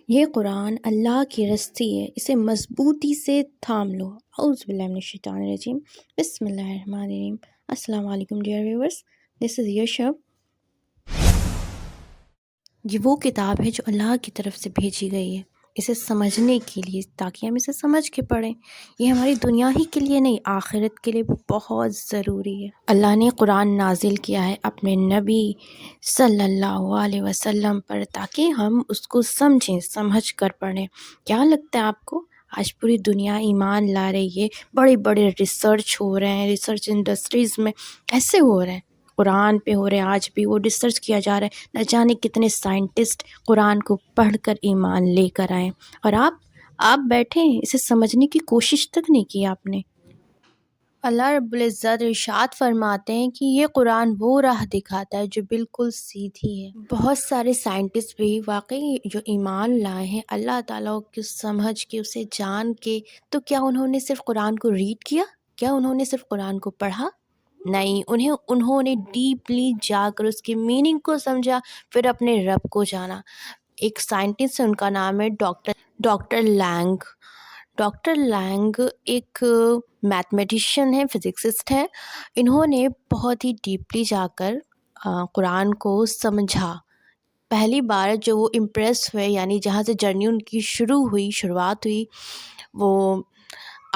یہ قرآن اللہ کی رسی ہے، اسے مضبوطی سے تھام لو۔ اعوذ باللہ من الشیطان الرجیم، بسم اللہ الرحمن الرحیم۔ السلام علیکم ڈیئر ویورس، دس از یشب۔ یہ وہ کتاب ہے جو اللہ کی طرف سے بھیجی گئی ہے اسے سمجھنے کے لیے، تاکہ ہم اسے سمجھ کے پڑھیں۔ یہ ہماری دنیا ہی کے لیے نہیں، آخرت کے لیے بھی بہت ضروری ہے۔ اللہ نے قرآن نازل کیا ہے اپنے نبی صلی اللہ علیہ وسلم پر، تاکہ ہم اس کو سمجھیں، سمجھ کر پڑھیں۔ کیا لگتا ہے آپ کو آج پوری دنیا ایمان لا رہی ہے، بڑے بڑے ریسرچ ہو رہے ہیں، ریسرچ انڈسٹریز میں ایسے ہو رہے ہیں، قرآن پہ ہو رہے ہیں، آج بھی وہ ریسرچ کیا جا رہا ہے، نہ جانے کتنے سائنٹسٹ قرآن کو پڑھ کر ایمان لے کر آئے، اور آپ بیٹھے ہیں، اسے سمجھنے کی کوشش تک نہیں کی آپ نے۔ اللہ رب العزت ارشاد فرماتے ہیں کہ یہ قرآن وہ راہ دکھاتا ہے جو بالکل سیدھی ہے۔ بہت سارے سائنٹسٹ بھی واقعی جو ایمان لائے ہیں اللہ تعالیٰ کو سمجھ کے، اسے جان کے، تو کیا انہوں نے صرف قرآن کو ریڈ کیا؟ کیا انہوں نے صرف قرآن کو پڑھا؟ نہیں، انہوں نے ڈیپلی جا کر اس کے میننگ کو سمجھا، پھر اپنے رب کو جانا۔ ایک سائنٹسٹ ہے، ان کا نام ہے ڈاکٹر لینگ۔ ڈاکٹر لینگ ایک میتھمیٹیشین ہے، فزکسسٹ ہے۔ انہوں نے بہت ہی ڈیپلی جا کر قرآن کو سمجھا۔ پہلی بار جو وہ امپریس ہوئے، یعنی جہاں سے جرنی ان کی شروعات ہوئی، وہ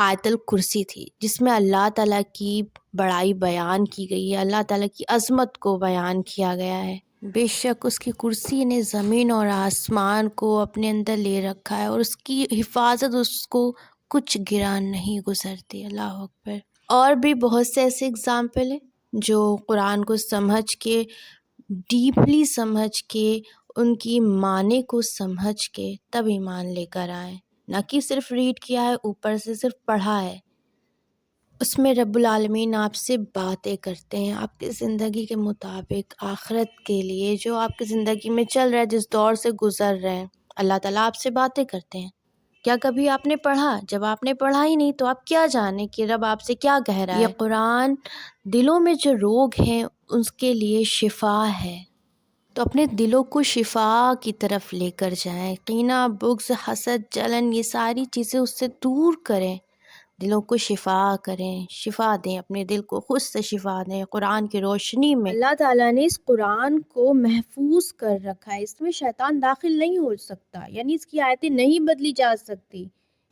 آیت الکرسی تھی، جس میں اللہ تعالیٰ کی بڑائی بیان کی گئی ہے، اللہ تعالیٰ کی عظمت کو بیان کیا گیا ہے۔ بے شک اس کی کرسی نے زمین اور آسمان کو اپنے اندر لے رکھا ہے، اور اس کی حفاظت اس کو کچھ گرا نہیں گزرتی۔ اللہ اکبر۔ اور بھی بہت سے ایسے اگزامپل ہیں جو قرآن کو سمجھ کے، ڈیپلی سمجھ کے، ان کی معنی کو سمجھ کے تب ایمان لے کر آئے، نہ کہ صرف ریڈ کیا ہے، اوپر سے صرف پڑھا ہے۔ اس میں رب العالمین آپ سے باتیں کرتے ہیں آپ کی زندگی کے مطابق، آخرت کے لیے جو آپ کی زندگی میں چل رہا ہے، جس دور سے گزر رہے ہیں، اللہ تعالیٰ آپ سے باتیں کرتے ہیں۔ کیا کبھی آپ نے پڑھا؟ جب آپ نے پڑھا ہی نہیں تو آپ کیا جانیں کہ رب آپ سے کیا کہہ رہا ہے؟ یہ قرآن دلوں میں جو روگ ہیں اس کے لیے شفا ہے، تو اپنے دلوں کو شفا کی طرف لے کر جائیں۔ کینہ، بغض، حسد، جلن، یہ ساری چیزیں اس سے دور کریں، دلوں کو شفا کریں، شفا دیں، اپنے دل کو خود سے شفا دیں قرآن کی روشنی میں۔ اللہ تعالیٰ نے اس قرآن کو محفوظ کر رکھا ہے، اس میں شیطان داخل نہیں ہو سکتا، یعنی اس کی آیتیں نہیں بدلی جا سکتی،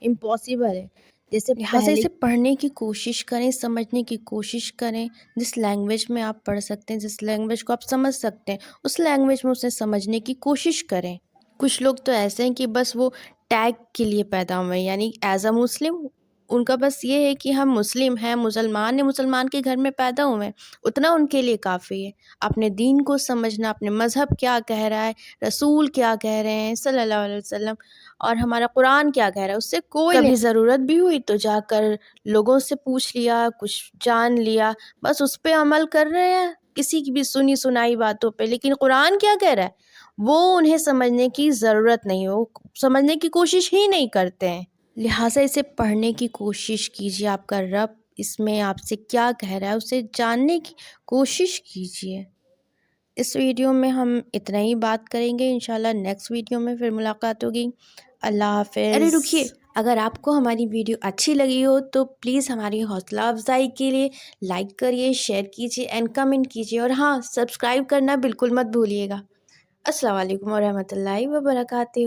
امپاسبل ہے۔ جیسے لہٰذا اسے پڑھنے کی کوشش کریں، سمجھنے کی کوشش کریں، جس لینگویج میں آپ پڑھ سکتے ہیں، جس لینگویج کو آپ سمجھ سکتے ہیں، اس لینگویج میں اسے سمجھنے کی کوشش کریں۔ کچھ لوگ تو ایسے ہیں کہ بس وہ ٹیگ کے لیے پیدا ہوئے ہیں، یعنی ایز اے مسلم ان کا بس یہ ہے کہ ہم مسلم ہیں، مسلمان ہیں، مسلمان کے گھر میں پیدا ہوئے ہیں، اتنا ان کے لیے کافی ہے۔ اپنے دین کو سمجھنا، اپنے مذہب کیا کہہ رہا ہے، رسول کیا کہہ رہے ہیں صلی اللہ علیہ وسلم، اور ہمارا قرآن کیا کہہ رہا ہے، اس سے کوئی کبھی ضرورت بھی ہوئی تو جا کر لوگوں سے پوچھ لیا، کچھ جان لیا، بس اس پہ عمل کر رہے ہیں، کسی کی بھی سنی سنائی باتوں پہ، لیکن قرآن کیا کہہ رہا ہے وہ انہیں سمجھنے کی ضرورت نہیں، وہ سمجھنے کی کوشش ہی نہیں کرتے ہیں۔ لہٰذا اسے پڑھنے کی کوشش کیجیے، آپ کا رب اس میں آپ سے کیا کہہ رہا ہے اسے جاننے کی کوشش کیجیے۔ اس ویڈیو میں ہم اتنا ہی بات کریں گے، انشاءاللہ نیکسٹ ویڈیو میں پھر ملاقات ہوگی۔ اللہ حافظ۔ ارے رکیے، اگر آپ کو ہماری ویڈیو اچھی لگی ہو تو پلیز ہماری حوصلہ افزائی کے لیے لائک کریے، شیئر کیجیے اینڈ کمنٹ کیجیے، اور ہاں، سبسکرائب کرنا بالکل مت بھولیے گا۔ السلام علیکم ورحمۃ اللہ وبرکاتہ۔